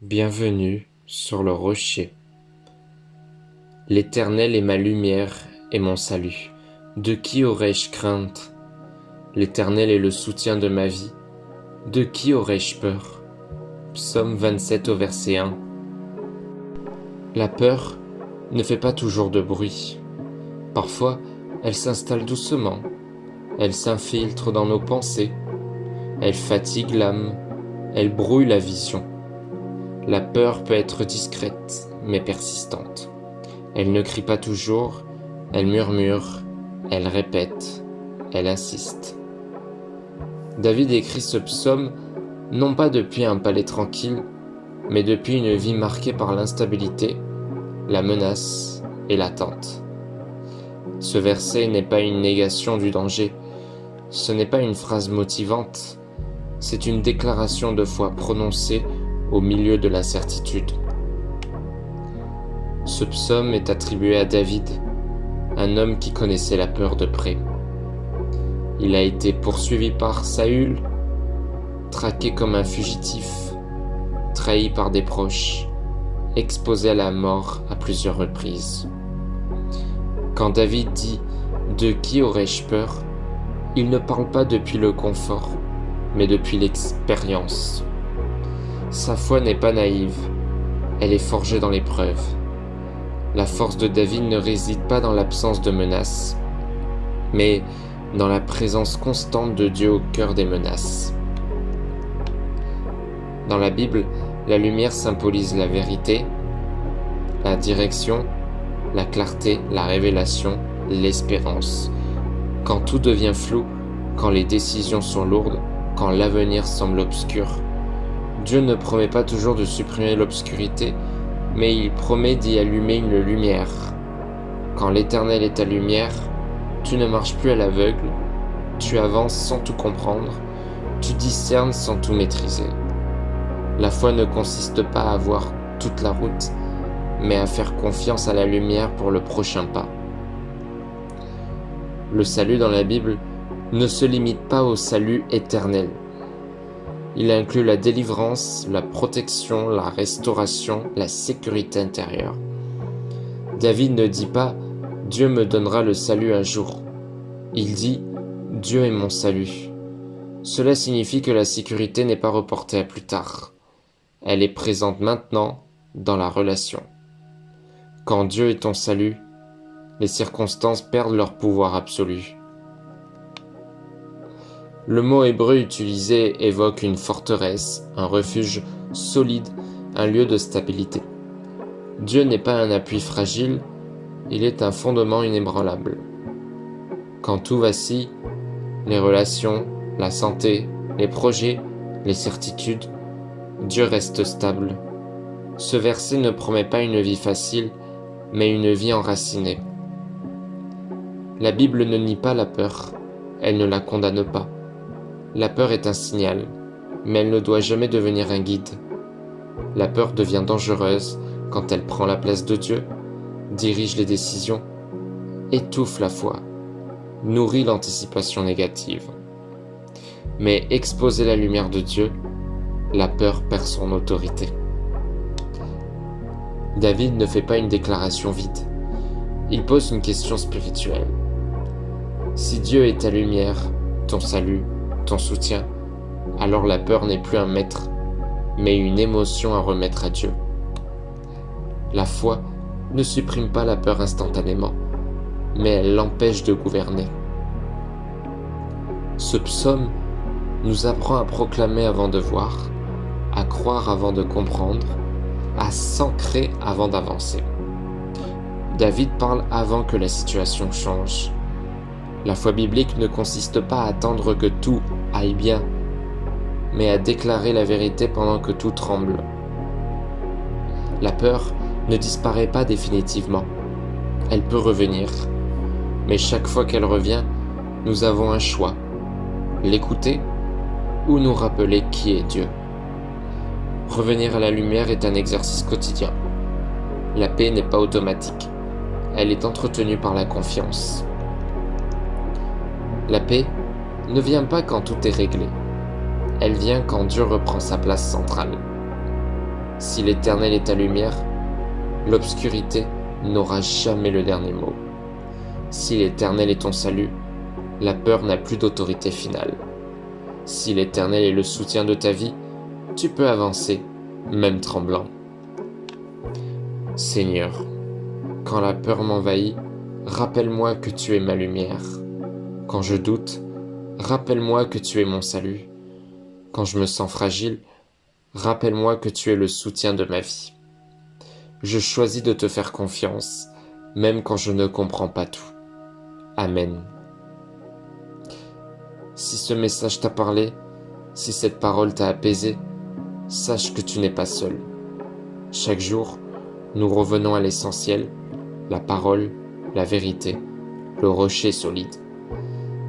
Bienvenue sur le rocher. L'Éternel est ma lumière et mon salut. De qui aurais-je crainte? L'Éternel est le soutien de ma vie. De qui aurais-je peur? Psaume 27 au verset 1. La peur ne fait pas toujours de bruit. Parfois, elle s'installe doucement. Elle s'infiltre dans nos pensées. Elle fatigue l'âme. Elle brouille la vision. La peur peut être discrète, mais persistante. Elle ne crie pas toujours, elle murmure, elle répète, elle insiste. David écrit ce psaume non pas depuis un palais tranquille, mais depuis une vie marquée par l'instabilité, la menace et l'attente. Ce verset n'est pas une négation du danger, ce n'est pas une phrase motivante, c'est une déclaration de foi prononcée au milieu de l'incertitude. Ce psaume est attribué à David, un homme qui connaissait la peur de près. Il a été poursuivi par Saül, traqué comme un fugitif, trahi par des proches, exposé à la mort à plusieurs reprises. Quand David dit « De qui aurais-je peur ?», il ne parle pas depuis le confort, mais depuis l'expérience. Sa foi n'est pas naïve, elle est forgée dans l'épreuve. La force de David ne réside pas dans l'absence de menaces, mais dans la présence constante de Dieu au cœur des menaces. Dans la Bible, la lumière symbolise la vérité, la direction, la clarté, la révélation, l'espérance. Quand tout devient flou, quand les décisions sont lourdes, quand l'avenir semble obscur, Dieu ne promet pas toujours de supprimer l'obscurité, mais il promet d'y allumer une lumière. Quand l'Éternel est ta lumière, tu ne marches plus à l'aveugle, tu avances sans tout comprendre, tu discernes sans tout maîtriser. La foi ne consiste pas à voir toute la route, mais à faire confiance à la lumière pour le prochain pas. Le salut dans la Bible ne se limite pas au salut éternel. Il inclut la délivrance, la protection, la restauration, la sécurité intérieure. David ne dit pas « Dieu me donnera le salut un jour ». Il dit « Dieu est mon salut ». Cela signifie que la sécurité n'est pas reportée à plus tard. Elle est présente maintenant dans la relation. Quand Dieu est ton salut, les circonstances perdent leur pouvoir absolu. Le mot hébreu utilisé évoque une forteresse, un refuge solide, un lieu de stabilité. Dieu n'est pas un appui fragile, il est un fondement inébranlable. Quand tout vacille, les relations, la santé, les projets, les certitudes, Dieu reste stable. Ce verset ne promet pas une vie facile, mais une vie enracinée. La Bible ne nie pas la peur, elle ne la condamne pas. La peur est un signal, mais elle ne doit jamais devenir un guide. La peur devient dangereuse quand elle prend la place de Dieu, dirige les décisions, étouffe la foi, nourrit l'anticipation négative. Mais exposer la lumière de Dieu, la peur perd son autorité. David ne fait pas une déclaration vide, il pose une question spirituelle. Si Dieu est ta lumière, ton salut, ton soutien, alors la peur n'est plus un maître, mais une émotion à remettre à Dieu. La foi ne supprime pas la peur instantanément, mais elle l'empêche de gouverner. Ce psaume nous apprend à proclamer avant de voir, à croire avant de comprendre, à s'ancrer avant d'avancer. David parle avant que la situation change. La foi biblique ne consiste pas à attendre que tout aille bien, mais à déclarer la vérité pendant que tout tremble. La peur ne disparaît pas définitivement. Elle peut revenir, mais chaque fois qu'elle revient, nous avons un choix, l'écouter ou nous rappeler qui est Dieu. Revenir à la lumière est un exercice quotidien. La paix n'est pas automatique, elle est entretenue par la confiance. La paix ne vient pas quand tout est réglé, elle vient quand Dieu reprend sa place centrale. Si l'Éternel est ta lumière, l'obscurité n'aura jamais le dernier mot. Si l'Éternel est ton salut, la peur n'a plus d'autorité finale. Si l'Éternel est le soutien de ta vie, tu peux avancer, même tremblant. Seigneur, quand la peur m'envahit, rappelle-moi que tu es ma lumière. Quand je doute, rappelle-moi que tu es mon salut. Quand je me sens fragile, rappelle-moi que tu es le soutien de ma vie. Je choisis de te faire confiance, même quand je ne comprends pas tout. Amen. Si ce message t'a parlé, si cette parole t'a apaisé, sache que tu n'es pas seul. Chaque jour, nous revenons à l'essentiel, la parole, la vérité, le rocher solide.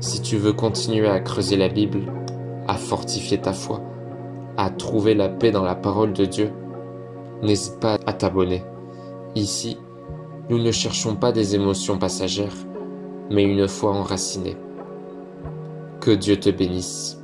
Si tu veux continuer à creuser la Bible, à fortifier ta foi, à trouver la paix dans la parole de Dieu, n'hésite pas à t'abonner. Ici, nous ne cherchons pas des émotions passagères, mais une foi enracinée. Que Dieu te bénisse.